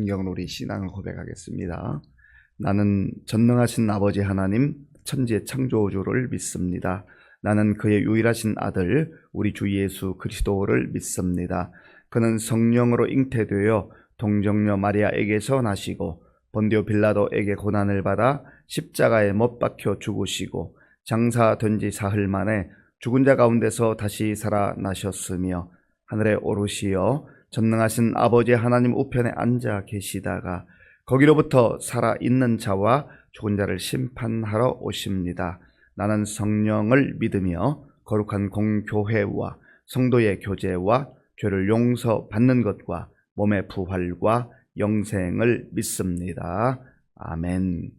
성경으로 우리 신앙을 고백하겠습니다. 나는 전능하신 아버지 하나님 천지의 창조주를 믿습니다. 나는 그의 유일하신 아들 우리 주 예수 그리스도를 믿습니다. 그는 성령으로 잉태되어 동정녀 마리아에게서 나시고 본디오 빌라도에게 고난을 받아 십자가에 못 박혀 죽으시고 장사된 지 사흘 만에 죽은 자 가운데서 다시 살아나셨으며 하늘에 오르시어 전능하신 아버지 하나님 우편에 앉아 계시다가 거기로부터 살아있는 자와 죽은 자를 심판하러 오십니다. 나는 성령을 믿으며 거룩한 공교회와 성도의 교제와 죄를 용서받는 것과 몸의 부활과 영생을 믿습니다. 아멘.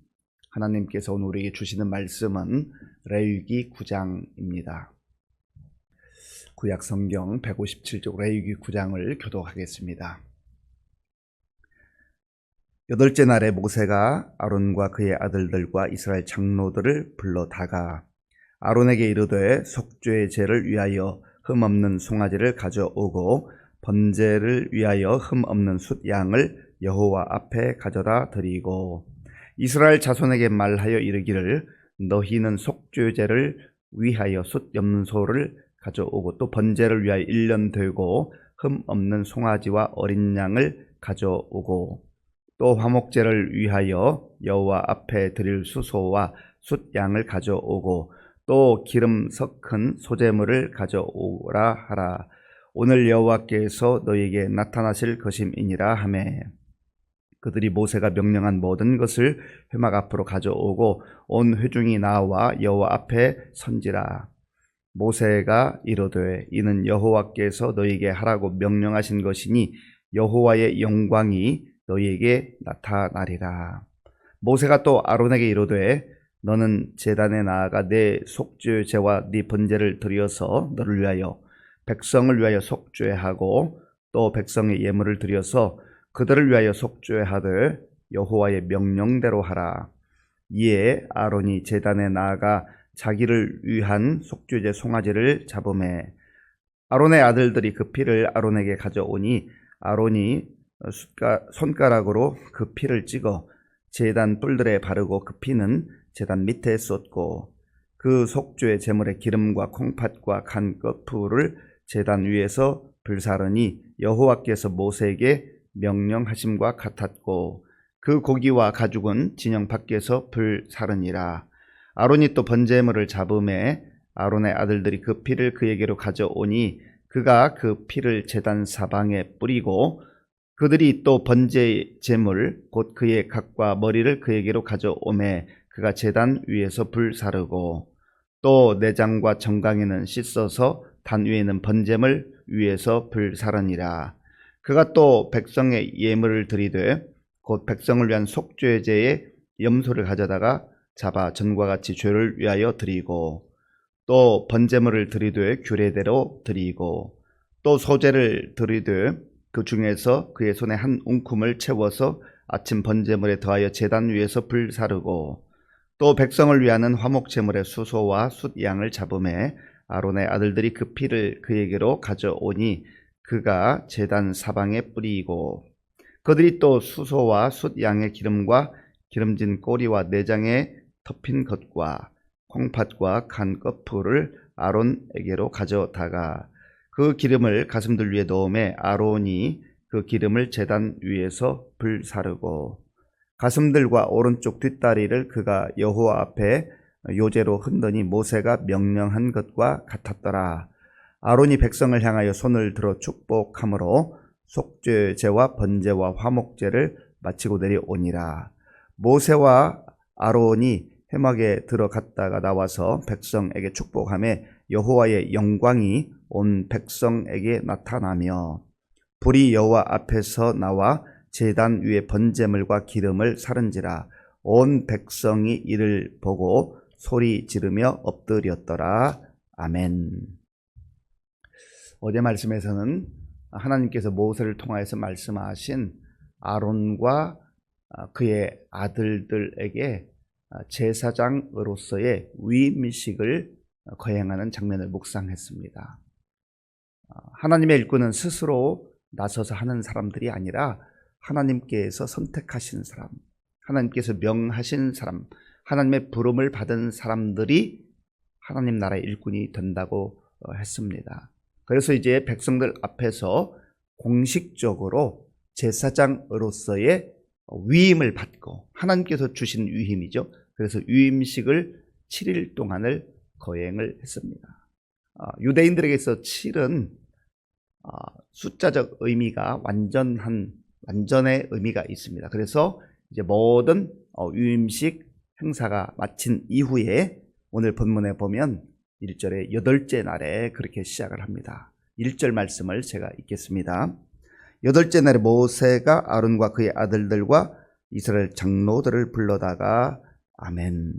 하나님께서 오늘 우리에게 주시는 말씀은 레위기 9장입니다. 구약 성경 157쪽 레위기 9장을 교독하겠습니다. 여덟째 날에 모세가 아론과 그의 아들들과 이스라엘 장로들을 불러다가 아론에게 이르되 속죄의 제를 위하여 흠없는 송아지를 가져오고 번제를 위하여 흠없는 숫 양을 여호와 앞에 가져다 드리고 이스라엘 자손에게 말하여 이르기를 너희는 속죄제를 위하여 숫 염소를 가져오고 또 번제를 위하여 1년 되고 흠없는 송아지와 어린 양을 가져오고 또 화목제를 위하여 여호와 앞에 드릴 수소와 숫 양을 가져오고 또 기름 섞은 소제물을 가져오라 하라. 오늘 여호와께서 너희에게 나타나실 것임이니라 하매 그들이 모세가 명령한 모든 것을 회막 앞으로 가져오고 온 회중이 나와 여호와 앞에 선지라. 모세가 이르되 이는 여호와께서 너희에게 하라고 명령하신 것이니 여호와의 영광이 너희에게 나타나리라. 모세가 또 아론에게 이르되 너는 제단에 나아가 내 속죄제와 네 번제를 드려서 너를 위하여 백성을 위하여 속죄하고 또 백성의 예물을 드려서 그들을 위하여 속죄하되 여호와의 명령대로 하라. 이에 아론이 제단에 나아가 자기를 위한 속죄제 송아지를 잡으매 아론의 아들들이 그 피를 아론에게 가져오니 아론이 손가락으로 그 피를 찍어 제단 뿔들에 바르고 그 피는 제단 밑에 쏟고 그 속죄 제물의 기름과 콩팥과 간 거풀을 제단 위에서 불사르니 여호와께서 모세에게 명령하심과 같았고 그 고기와 가죽은 진영 밖에서 불사르니라. 아론이 또 번제물을 잡음에 아론의 아들들이 그 피를 그에게로 가져오니 그가 그 피를 제단 사방에 뿌리고 그들이 또 번제 제물 곧 그의 각과 머리를 그에게로 가져오매 그가 제단 위에서 불사르고 또 내장과 정강이는 씻어서 단 위에는 번제물 위에서 불사르니라. 그가 또 백성의 예물을 드리되 곧 백성을 위한 속죄제의 염소를 가져다가 잡아 전과 같이 죄를 위하여 드리고 또 번제물을 드리되 규례대로 드리고 또 소제를 드리되 그 중에서 그의 손에 한 웅큼을 채워서 아침 번제물에 더하여 제단 위에서 불사르고 또 백성을 위하는 화목제물의 수소와 숫 양을 잡음에 아론의 아들들이 그 피를 그에게로 가져오니 그가 제단 사방에 뿌리고 그들이 또 수소와 숫 양의 기름과 기름진 꼬리와 내장에 덮인 것과 콩팥과 간 거풀을 아론에게로 가져다가 그 기름을 가슴들 위에 넣음에 아론이 그 기름을 제단 위에서 불사르고 가슴들과 오른쪽 뒷다리를 그가 여호와 앞에 요제로 흔드니 모세가 명령한 것과 같았더라. 아론이 백성을 향하여 손을 들어 축복함으로 속죄제와 번제와 화목제를 마치고 내려오니라. 모세와 아론이 회막에 들어갔다가 나와서 백성에게 축복하며 여호와의 영광이 온 백성에게 나타나며 불이 여호와 앞에서 나와 제단 위에 번제물과 기름을 사른지라. 온 백성이 이를 보고 소리 지르며 엎드렸더라. 아멘. 어제 말씀에서는 하나님께서 모세를 통하여서 말씀하신 아론과 그의 아들들에게 제사장으로서의 위임식을 거행하는 장면을 묵상했습니다. 하나님의 일꾼은 스스로 나서서 하는 사람들이 아니라 하나님께서 선택하신 사람, 하나님께서 명하신 사람, 하나님의 부름을 받은 사람들이 하나님 나라의 일꾼이 된다고 했습니다. 그래서 이제 백성들 앞에서 공식적으로 제사장으로서의 위임을 받고, 하나님께서 주신 위임이죠. 그래서 위임식을 7일 동안을 거행을 했습니다. 유대인들에게서 7은 숫자적 의미가 완전의 의미가 있습니다. 그래서 이제 모든 위임식 행사가 마친 이후에 오늘 본문에 보면 1절에 8째 날에 그렇게 시작을 합니다. 1절 말씀을 제가 읽겠습니다. 8째 날에 모세가 아론과 그의 아들들과 이스라엘 장로들을 불러다가 아멘.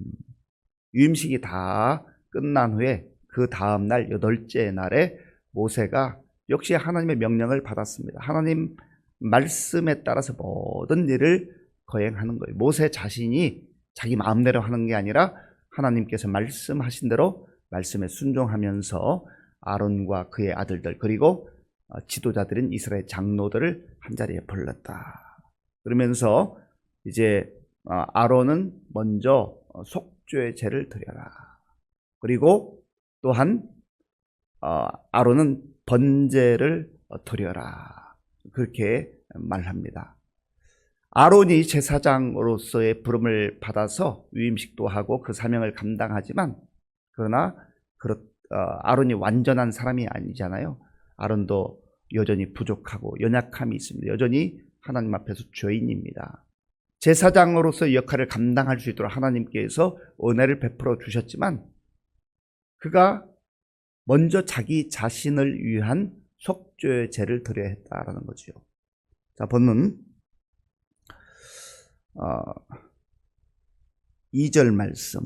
위임식이 다 끝난 후에 그 다음 날 8째 날에 모세가 역시 하나님의 명령을 받았습니다. 하나님 말씀에 따라서 모든 일을 거행하는 거예요. 모세 자신이 자기 마음대로 하는 게 아니라 하나님께서 말씀하신 대로 말씀에 순종하면서 아론과 그의 아들들 그리고 지도자들인 이스라엘 장로들을 한자리에 불렀다. 그러면서 이제 아론은 먼저 속죄의 제를 드려라. 그리고 또한 아론은 번제를 드려라. 그렇게 말합니다. 아론이 제사장으로서의 부름을 받아서 위임식도 하고 그 사명을 감당하지만, 그러나 아론이 완전한 사람이 아니잖아요. 아론도 여전히 부족하고 연약함이 있습니다. 여전히 하나님 앞에서 죄인입니다. 제사장으로서 역할을 감당할 수 있도록 하나님께서 은혜를 베풀어 주셨지만, 그가 먼저 자기 자신을 위한 속죄의 제를 드려야 했다라는 거죠. 자, 본문 2절 말씀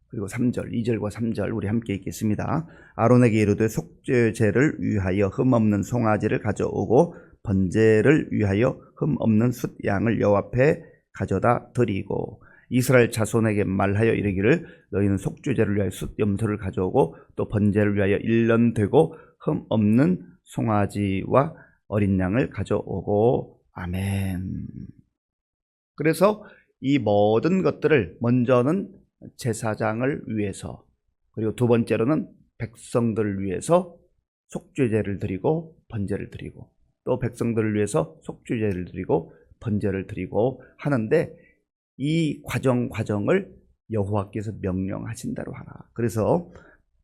그리고 3절, 2절과 3절 우리 함께 읽겠습니다. 아론에게 이르되 속죄의 제를 위하여 흠없는 송아지를 가져오고 번제를 위하여 흠없는 숫양을 여호와 앞에 가져다 드리고, 이스라엘 자손에게 말하여 이르기를 너희는 속죄제를 위하여 숫염소를 가져오고 또 번제를 위하여 1년 되고 흠없는 송아지와 어린 양을 가져오고 아멘. 그래서 이 모든 것들을 먼저는 제사장을 위해서, 그리고 두 번째로는 백성들을 위해서 속죄제를 드리고 번제를 드리고, 또 백성들을 위해서 속죄제를 드리고 번제를 드리고 하는데, 이 과정을 여호와께서 명령하신 대로 하라. 그래서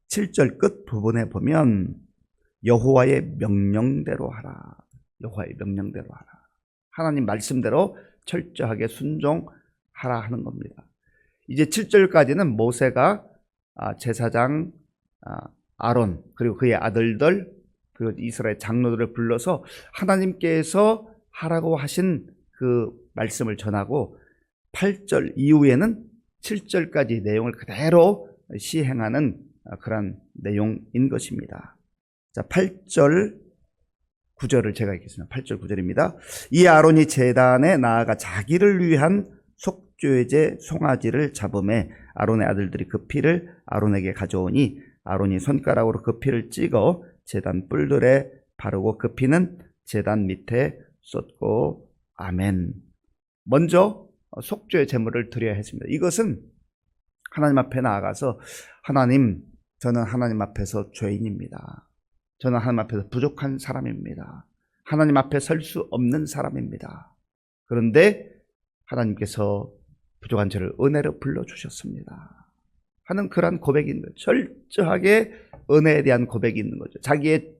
7절 끝 부분에 보면 여호와의 명령대로 하라. 여호와의 명령대로 하라. 하나님 말씀대로 철저하게 순종하라 하는 겁니다. 이제 7절까지는 모세가 제사장 아론 그리고 그의 아들들 그리고 이스라엘 장로들을 불러서 하나님께서 하라고 하신 그 말씀을 전하고, 8절 이후에는 7절까지 내용을 그대로 시행하는 그런 내용인 것입니다. 자, 8절 9절을 제가 읽겠습니다. 8절 9절입니다. 이 아론이 제단에 나아가 자기를 위한 속죄제 송아지를 잡음에 아론의 아들들이 그 피를 아론에게 가져오니 아론이 손가락으로 그 피를 찍어 제단 뿔들에 바르고 그 피는 제단 밑에 쏟고 아멘. 먼저 속죄의 제물을 드려야 했습니다. 이것은 하나님 앞에 나아가서 하나님, 저는 하나님 앞에서 죄인입니다. 저는 하나님 앞에서 부족한 사람입니다. 하나님 앞에 설 수 없는 사람입니다. 그런데 하나님께서 부족한 저를 은혜로 불러주셨습니다 하는 그러한 고백이 있는 거죠. 철저하게 은혜에 대한 고백이 있는 거죠. 자기의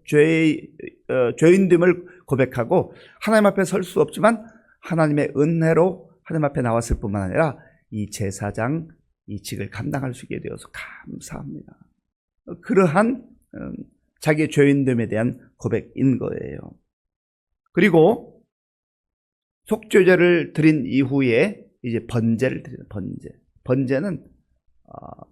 죄인됨을 고백하고 하나님 앞에 설 수 없지만 하나님의 은혜로 하나님 앞에 나왔을 뿐만 아니라 이 제사장 이 직을 감당할 수 있게 되어서 감사합니다. 그러한 자기의 죄인됨에 대한 고백인 거예요. 그리고 속죄제를 드린 이후에 이제 번제를 드려요. 번제는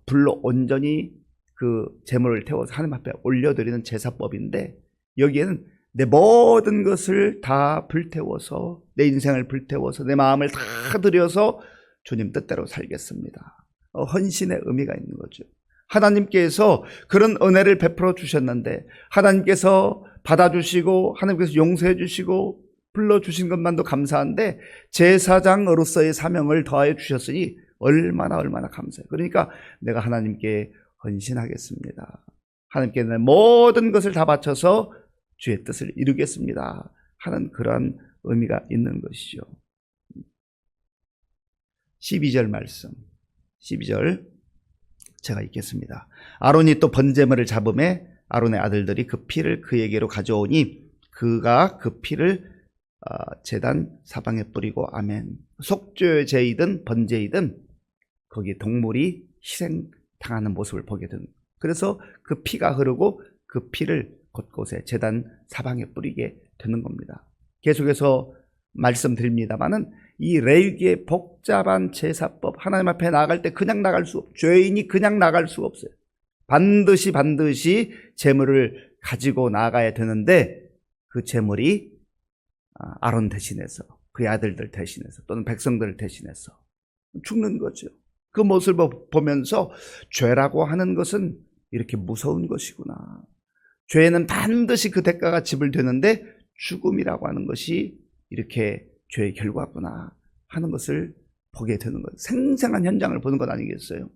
불로 온전히 그 제물을 태워서 하나님 앞에 올려드리는 제사법인데, 여기에는 내 모든 것을 다 불태워서, 내 인생을 불태워서 내 마음을 다 드려서 주님 뜻대로 살겠습니다. 헌신의 의미가 있는 거죠. 하나님께서 그런 은혜를 베풀어 주셨는데, 하나님께서 받아주시고 하나님께서 용서해 주시고 불러주신 것만도 감사한데 제사장으로서의 사명을 더하여 주셨으니 얼마나 감사해요. 그러니까 내가 하나님께 헌신하겠습니다. 하나님께 내 모든 것을 다 바쳐서 주의 뜻을 이루겠습니다 하는 그러한 의미가 있는 것이죠. 12절 말씀, 12절 제가 읽겠습니다. 아론이 또 번제물을 잡음에 아론의 아들들이 그 피를 그에게로 가져오니 그가 그 피를 제단 사방에 뿌리고 아멘. 속죄제이든 번제이든 거기 동물이 희생당하는 모습을 보게 됩니다. 그래서 그 피가 흐르고 그 피를 곳곳에 제단 사방에 뿌리게 되는 겁니다. 계속해서 말씀드립니다마는 이 레위기의 복잡한 제사법, 하나님 앞에 나아갈 때 그냥 나갈 수 없어요. 죄인이 그냥 나갈 수가 없어요. 반드시 제물을 가지고 나가야 되는데 그 제물이 아론 대신해서 그의 아들들 대신해서 또는 백성들을 대신해서 죽는 거죠. 그 모습을 보면서 죄라고 하는 것은 이렇게 무서운 것이구나. 죄는 반드시 그 대가가 지불되는데 죽음이라고 하는 것이 이렇게 죄의 결과구나 하는 것을 보게 되는 거예요. 생생한 현장을 보는 것 아니겠어요?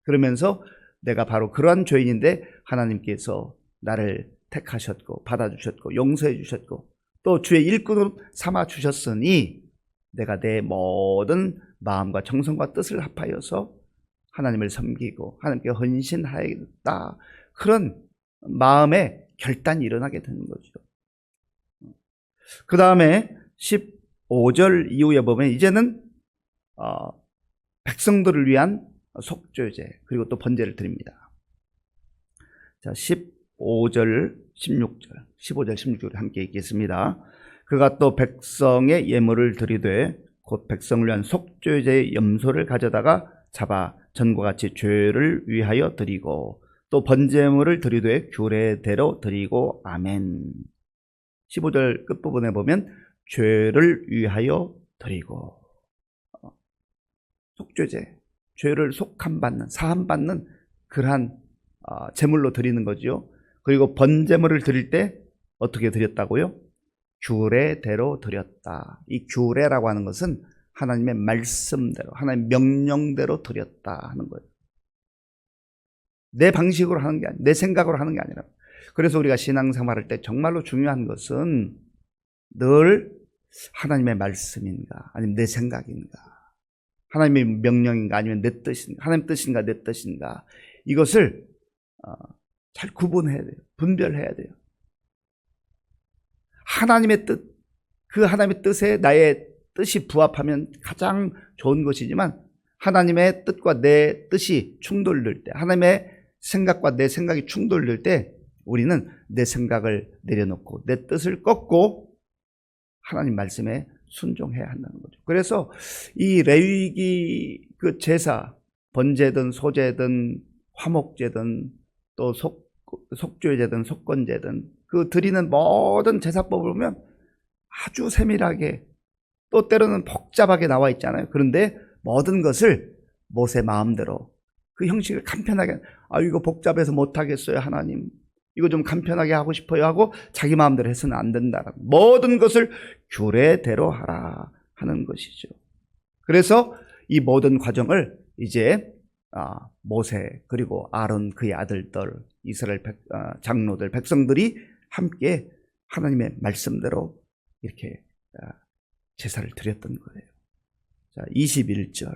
그러면서 내가 바로 그러한 죄인인데 하나님께서 나를 택하셨고 받아주셨고 용서해 주셨고 또 주의 일꾼으로 삼아 주셨으니 내가 내 모든 마음과 정성과 뜻을 합하여서 하나님을 섬기고 하나님께 헌신하겠다, 그런 마음의 결단이 일어나게 되는 거죠. 그 다음에 15절 이후에 보면 이제는 백성들을 위한 속죄제 그리고 또 번제를 드립니다. 자, 15절 16절 함께 읽겠습니다. 그가 또 백성의 예물을 드리되 곧 백성을 위한 속죄제의 염소를 가져다가 잡아 전과 같이 죄를 위하여 드리고 또 번제물을 드리되 규례대로 드리고 아멘. 15절 끝부분에 보면 죄를 위하여 드리고, 속죄제, 죄를 속함받는, 사함받는 그러한 제물로 드리는 거죠. 그리고 번제물을 드릴 때 어떻게 드렸다고요? 규례대로 드렸다. 이 규례라고 하는 것은 하나님의 말씀대로, 하나님의 명령대로 드렸다 하는 거예요. 내 방식으로 하는 게 아니라, 내 생각으로 하는 게 아니라. 그래서 우리가 신앙생활할 때 정말로 중요한 것은 늘 하나님의 말씀인가 아니면 내 생각인가, 하나님의 명령인가 아니면 내 뜻인가, 하나님 뜻인가 내 뜻인가, 이것을 잘 구분해야 돼요. 분별해야 돼요. 하나님의 뜻, 그 하나님의 뜻에 나의 뜻이 부합하면 가장 좋은 것이지만 하나님의 뜻과 내 뜻이 충돌될 때, 하나님의 생각과 내 생각이 충돌될 때 우리는 내 생각을 내려놓고 내 뜻을 꺾고 하나님 말씀에 순종해야 한다는 거죠. 그래서 이 레위기 그 제사, 번제든 소제든 화목제든 또 속죄제든 속건제든 그 드리는 모든 제사법을 보면 아주 세밀하게 또 때로는 복잡하게 나와 있잖아요. 그런데 모든 것을 모세 마음대로 그 형식을 간편하게, 이거 복잡해서 못하겠어요 하나님, 이거 좀 간편하게 하고 싶어요 하고 자기 마음대로 해서는 안 된다. 모든 것을 규례대로 하라 하는 것이죠. 그래서 이 모든 과정을 이제 모세 그리고 아론 그의 아들들, 이스라엘 장로들, 백성들이 함께 하나님의 말씀대로 이렇게 제사를 드렸던 거예요. 자, 21절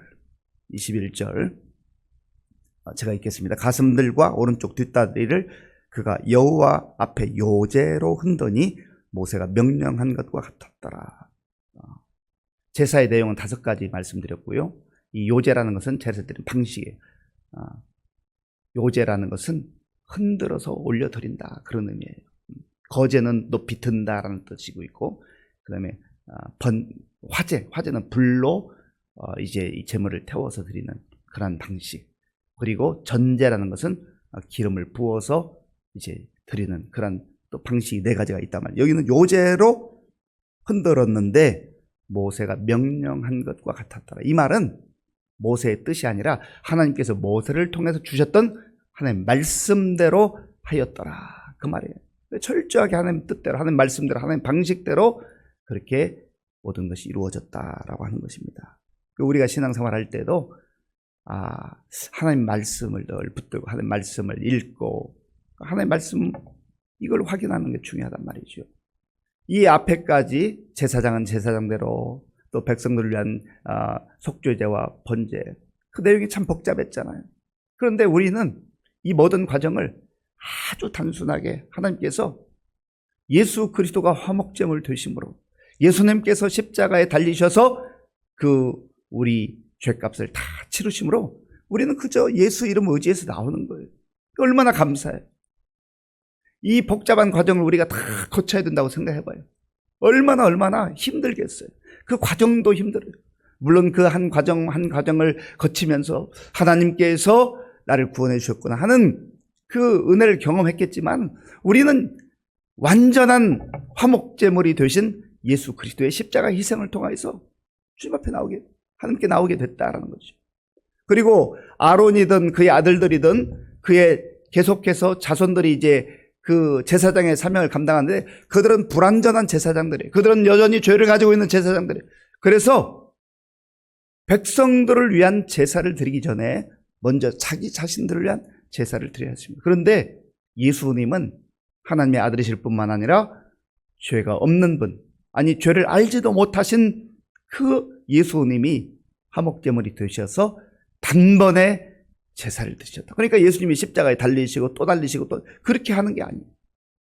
제가 읽겠습니다. 가슴들과 오른쪽 뒷다리를 그가 여호와 앞에 요제로 흔드니 모세가 명령한 것과 같았더라. 제사의 내용은 5가지 말씀드렸고요. 이 요제라는 것은 제사 드리는 방식이에요. 요제라는 것은 흔들어서 올려드린다, 그런 의미예요. 거제는 높이 든다라는 뜻이고 있고, 그 다음에 화제는 불로 이제 이 제물을 태워서 드리는 그런 방식. 그리고 전제라는 것은 기름을 부어서 이제 드리는 그런 또 방식이 4가지가 있다만, 여기는 요제로 흔들었는데 모세가 명령한 것과 같았더라. 이 말은 모세의 뜻이 아니라 하나님께서 모세를 통해서 주셨던 하나님 말씀대로 하였더라, 그 말이에요. 철저하게 하나님 뜻대로, 하나님 말씀대로, 하나님 방식대로 그렇게 모든 것이 이루어졌다라고 하는 것입니다. 우리가 신앙생활 할 때도 하나님 말씀을 늘 붙들고 하나님 말씀을 읽고 하나님 말씀 이걸 확인하는 게 중요하단 말이죠. 이 앞에까지 제사장은 제사장대로 또 백성들을 위한 속죄제와 번제 그 내용이 참 복잡했잖아요. 그런데 우리는 이 모든 과정을 아주 단순하게 하나님께서 예수 그리스도가 화목제물 되심으로 예수님께서 십자가에 달리셔서 우리 죄값을 다 치르심으로 우리는 그저 예수 이름 의지해서 나오는 거예요. 얼마나 감사해요. 이 복잡한 과정을 우리가 다 거쳐야 된다고 생각해봐요. 얼마나 힘들겠어요. 그 과정도 힘들어요. 물론 그 한 과정을 거치면서 하나님께서 나를 구원해 주셨구나 하는 그 은혜를 경험했겠지만 우리는 완전한 화목제물이 되신 예수 그리스도의 십자가 희생을 통해서 주님 앞에 하나님께 나오게 됐다라는 거죠. 그리고 아론이든 그의 아들들이든 그의 계속해서 자손들이 이제 그 제사장의 사명을 감당하는데 그들은 불완전한 제사장들이에요. 그들은 여전히 죄를 가지고 있는 제사장들이에요. 그래서 백성들을 위한 제사를 드리기 전에 먼저 자기 자신들을 위한 제사를 드려야 했습니다. 그런데 예수님은 하나님의 아들이실 뿐만 아니라 죄가 없는 분, 아니 죄를 알지도 못하신 그 예수님이 화목제물이 되셔서 단번에 제사를 드리셨다. 그러니까 예수님이 십자가에 달리시고 또 달리시고 또 그렇게 하는 게 아니에요.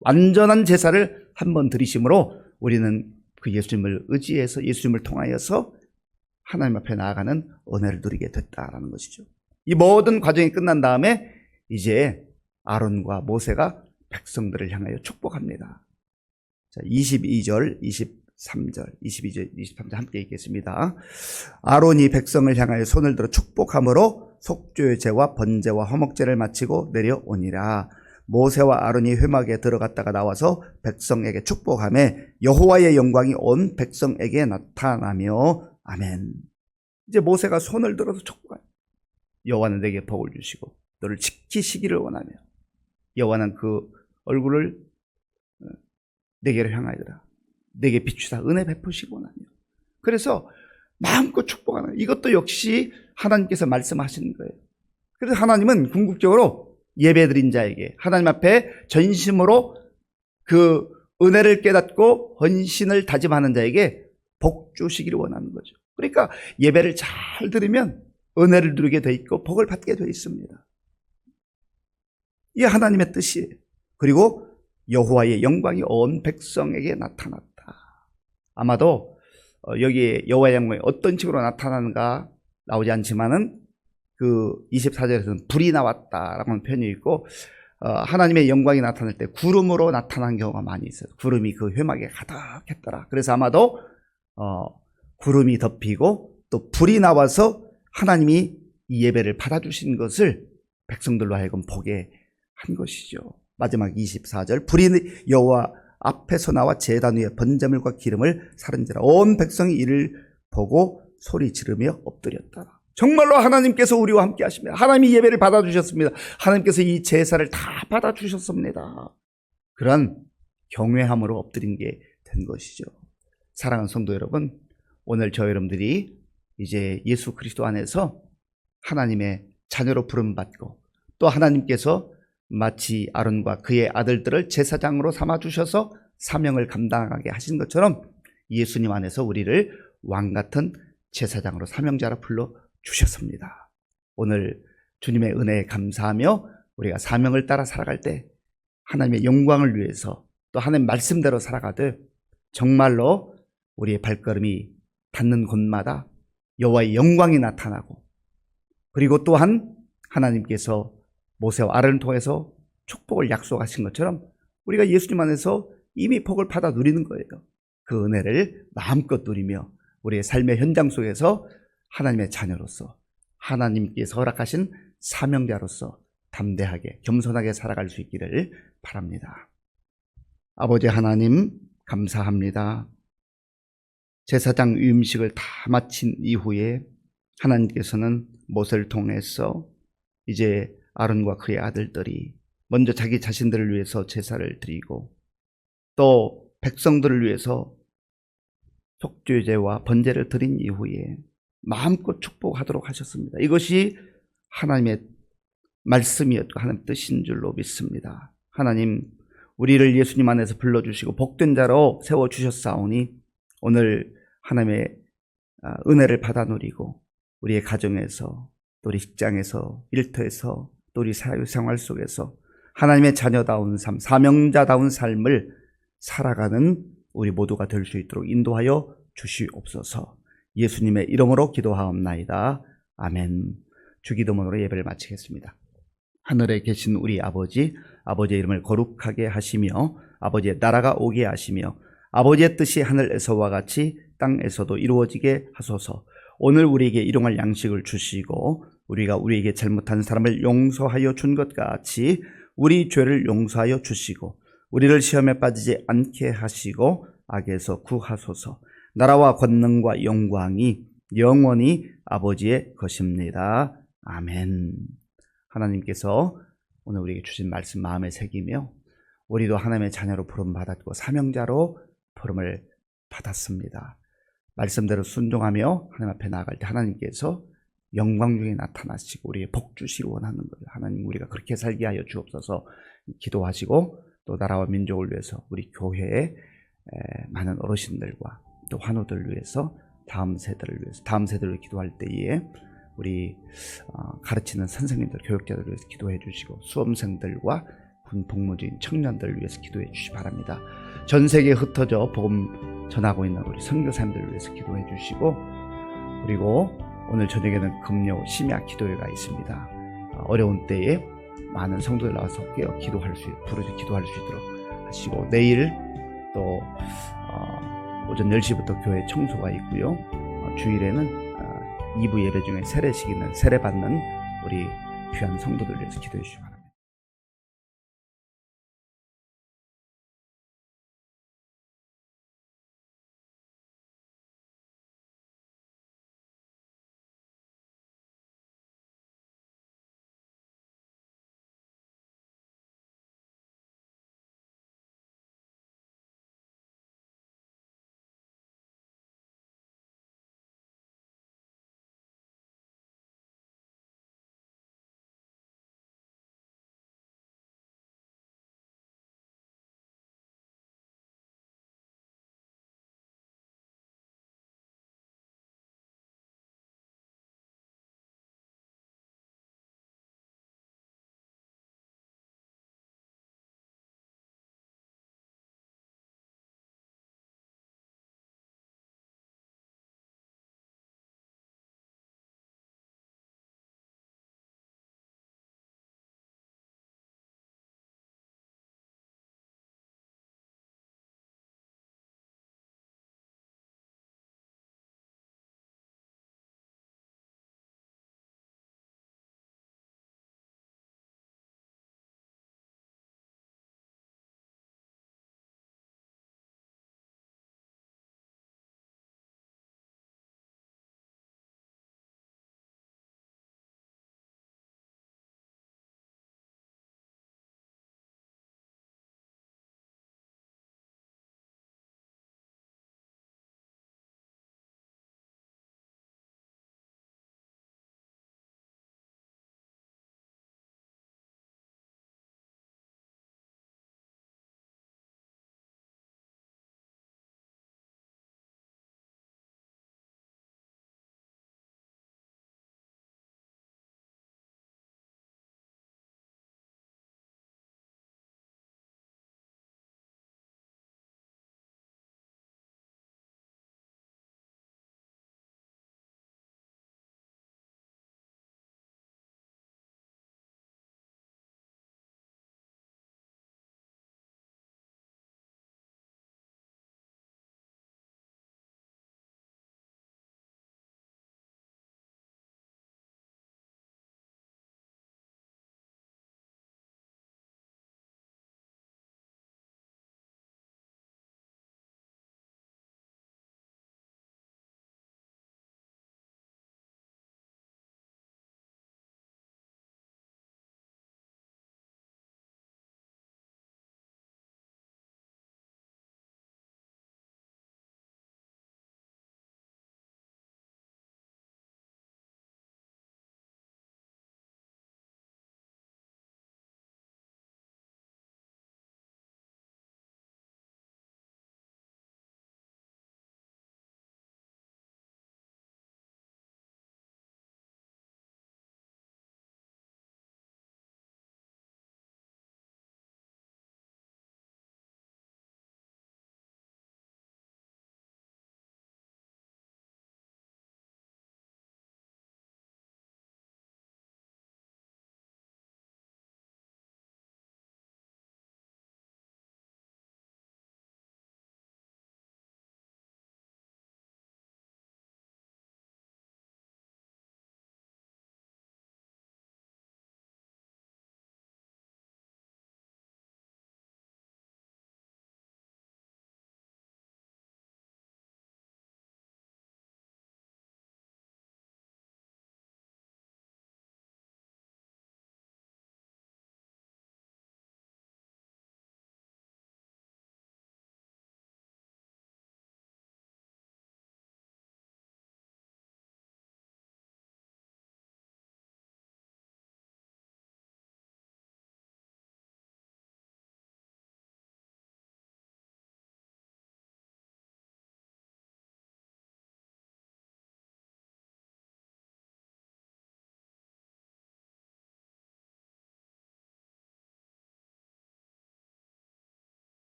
완전한 제사를 한 번 드리심으로 우리는 그 예수님을 의지해서 예수님을 통하여서 하나님 앞에 나아가는 은혜를 누리게 됐다라는 것이죠. 이 모든 과정이 끝난 다음에 이제 아론과 모세가 백성들을 향하여 축복합니다. 자, 22절, 23절, 23절 함께 읽겠습니다. 아론이 백성을 향하여 손을 들어 축복함으로 속죄제와 번제와 화목제를 마치고 내려오니라. 모세와 아론이 회막에 들어갔다가 나와서 백성에게 축복하며 여호와의 영광이 온 백성에게 나타나며 아멘. 이제 모세가 손을 들어서 축복해요. 여호와는 내게 복을 주시고 너를 지키시기를 원하며 여호와는 그 얼굴을 내게로 향하여라. 내게 비추사 은혜 베푸시기 원하며. 그래서 마음껏 축복하는 이것도 역시 하나님께서 말씀하시는 거예요. 그래서 하나님은 궁극적으로 예배드린 자에게 하나님 앞에 전심으로 그 은혜를 깨닫고 헌신을 다짐하는 자에게 복 주시기를 원하는 거죠. 그러니까 예배를 잘 드리면 은혜를 누리게 돼 있고 복을 받게 돼 있습니다. 이게 하나님의 뜻이에요. 그리고 여호와의 영광이 온 백성에게 나타났다. 아마도 여기에 여호와의 영광이 어떤 식으로 나타나는가 나오지 않지만은 그 24절에서는 불이 나왔다라고 하는 표현이 있고 하나님의 영광이 나타날 때 구름으로 나타난 경우가 많이 있어요. 구름이 그 회막에 가득했더라. 그래서 아마도 구름이 덮이고 또 불이 나와서 하나님이 이 예배를 받아주신 것을 백성들로 하여금 보게 한 것이죠. 마지막 24절 불이 여호와 앞에서 나와 제단 위에 번제물과 기름을 사른지라 온 백성이 이를 보고 소리 지르며 엎드렸더라. 정말로 하나님께서 우리와 함께 하십니다. 하나님이 예배를 받아주셨습니다. 하나님께서 이 제사를 다 받아주셨습니다. 그런 경외함으로 엎드린 게 된 것이죠. 사랑하는 성도 여러분, 오늘 저 여러분들이 이제 예수 그리스도 안에서 하나님의 자녀로 부름받고 또 하나님께서 마치 아론과 그의 아들들을 제사장으로 삼아주셔서 사명을 감당하게 하신 것처럼 예수님 안에서 우리를 왕같은 제사장으로 사명자로 불러주셨습니다. 오늘 주님의 은혜에 감사하며 우리가 사명을 따라 살아갈 때 하나님의 영광을 위해서 또 하나님 말씀대로 살아가듯 정말로 우리의 발걸음이 닿는 곳마다 여호와의 영광이 나타나고 그리고 또한 하나님께서 모세와 아론을 통해서 축복을 약속하신 것처럼 우리가 예수님 안에서 이미 복을 받아 누리는 거예요. 그 은혜를 마음껏 누리며 우리의 삶의 현장 속에서 하나님의 자녀로서 하나님께서 허락하신 사명자로서 담대하게 겸손하게 살아갈 수 있기를 바랍니다. 아버지 하나님 감사합니다. 제사장 위임식을 다 마친 이후에 하나님께서는 모세를 통해서 이제 아론과 그의 아들들이 먼저 자기 자신들을 위해서 제사를 드리고 또 백성들을 위해서 속죄제와 번제를 드린 이후에 마음껏 축복하도록 하셨습니다. 이것이 하나님의 말씀이었고 하나님의 뜻인 줄로 믿습니다. 하나님, 우리를 예수님 안에서 불러주시고 복된 자로 세워주셨사오니 오늘 하나님의 은혜를 받아 누리고 우리의 가정에서 또 우리 직장에서 일터에서 또 우리 사회생활 속에서 하나님의 자녀다운 삶, 사명자다운 삶을 살아가는 우리 모두가 될 수 있도록 인도하여 주시옵소서. 예수님의 이름으로 기도하옵나이다. 아멘. 주기도문으로 예배를 마치겠습니다. 하늘에 계신 우리 아버지, 아버지의 이름을 거룩하게 하시며 아버지의 나라가 오게 하시며 아버지의 뜻이 하늘에서와 같이 땅에서도 이루어지게 하소서. 오늘 우리에게 일용할 양식을 주시고 우리가 우리에게 잘못한 사람을 용서하여 준 것 같이 우리 죄를 용서하여 주시고 우리를 시험에 빠지지 않게 하시고 악에서 구하소서. 나라와 권능과 영광이 영원히 아버지의 것입니다. 아멘. 하나님께서 오늘 우리에게 주신 말씀 마음에 새기며 우리도 하나님의 자녀로 부름받았고 사명자로 부름을 받았습니다. 말씀대로 순종하며 하나님 앞에 나아갈 때 하나님께서 영광 중에 나타나시고 우리의 복 주시기 원하는 거예요. 하나님, 우리가 그렇게 살게 하여 주옵소서. 기도하시고 또 나라와 민족을 위해서 우리 교회의 많은 어르신들과 또 환우들을 위해서 다음 세대를 기도할 때에 우리 가르치는 선생님들, 교육자들을 위해서 기도해 주시고 수험생들과 군 복무진 청년들을 위해서 기도해 주시기 바랍니다. 전 세계에 흩어져 복음 전하고 있는 우리 선교사님들을 위해서 기도해 주시고, 그리고 오늘 저녁에는 금요 심야 기도회가 있습니다. 어려운 때에 많은 성도들 나와서 깨어 기도할 수 있도록 하시고, 내일 또 오전 10시부터 교회 청소가 있고요. 주일에는 2부 예배 중에 세례식 있는 세례 받는 우리 귀한 성도들 위해서 기도해 주시고